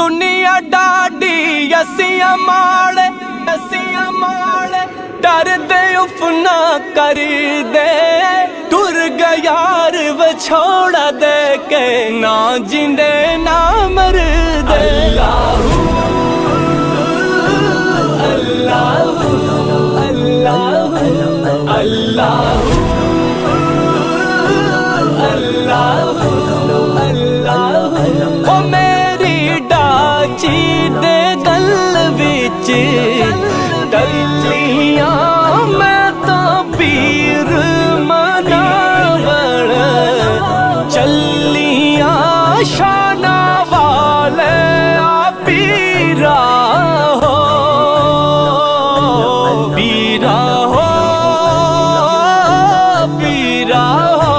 दुनिया डाडी असियां माड़े डर दे उफना कर दे टुर गयार वछोड़ा दे के ना जिंदे ना मर दे। अल्लाह अल्लाह अल्लाह अल्लाह अल्लाह ओ मेरी डाची दे गल विच टलियां मैं तो पीर मनावण चलियां शाना वाले आ पीरा हो पीरा हो पीरा हो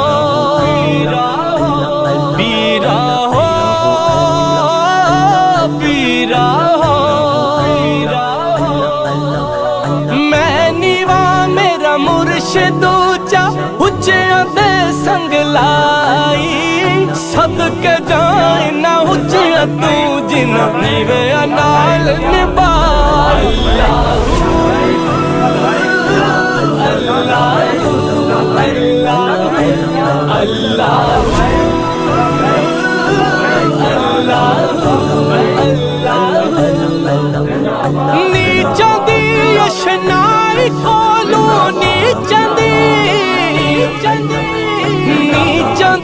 पीरा हो पीरा हो। मैं नीवा मेरा मुर्शिद ऊंचा उच्चियां दे संग लाई सदके जाए ना उच्चियां तू जिन्ना नीवे नाल निभाई। नीचां दी अशनाई कोलू नीचां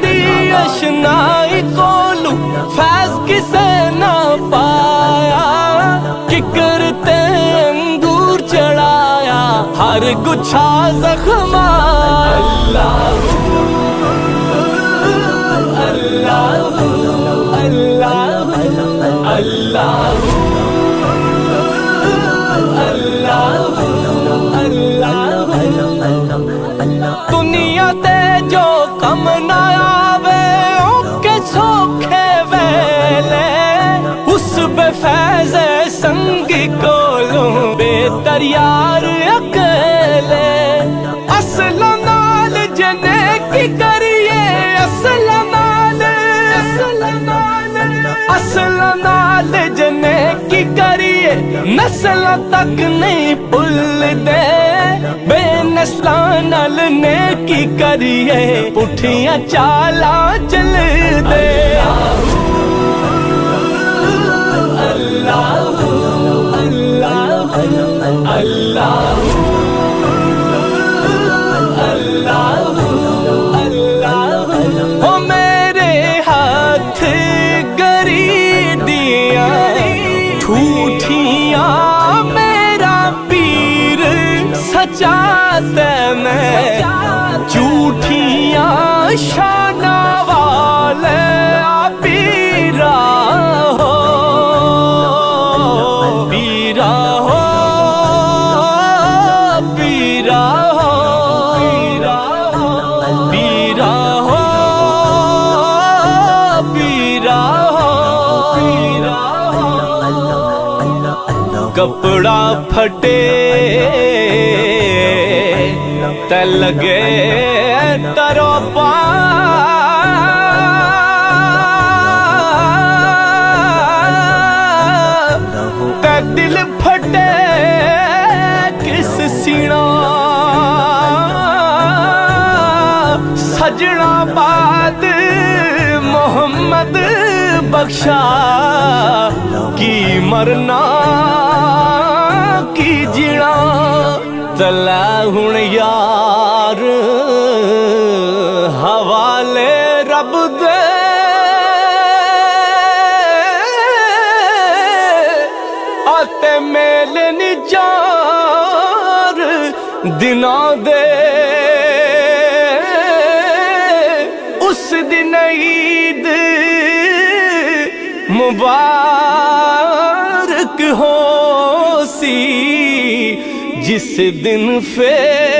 दी अशनाई कोलू फैज किसे ना पाया किकर ते अंगूर चढ़ाया हर गुच्छा जख्मा। अल्लाह अल्लाह अल्लाह अल्लाह दुनिया ते जो कम ना आवे ओके सौखे वेले उस बेफैज संगी कोलों बेहतर यार अकेले असला नाल जने की करिए असला नाल जने की करिए नस्ल तक नहीं भुल दे बेनस्ला नाल ने की करिए पुठियां चाला चल दे। अल्लाह अल्लाह अल्लाह अल्लाह अल्लाह हो मेरे हाथ गरी दिया ठूठियां मेरा पीर सचाते मैं झूठियां शाना वाले आ पीरा हो पीरा हो पीरा हो पीरा हो पीरा हो। कपड़ा फटे ते लगे तरोपा ते दिल फटे किस सीना सजना बाद मोहम्मद बख्शा की मरना की जीना तला हुण यार हवाले रब दे आते मेल निचार दिना दे उस दिन ईद मुबारक हो सी जिस दिन फिर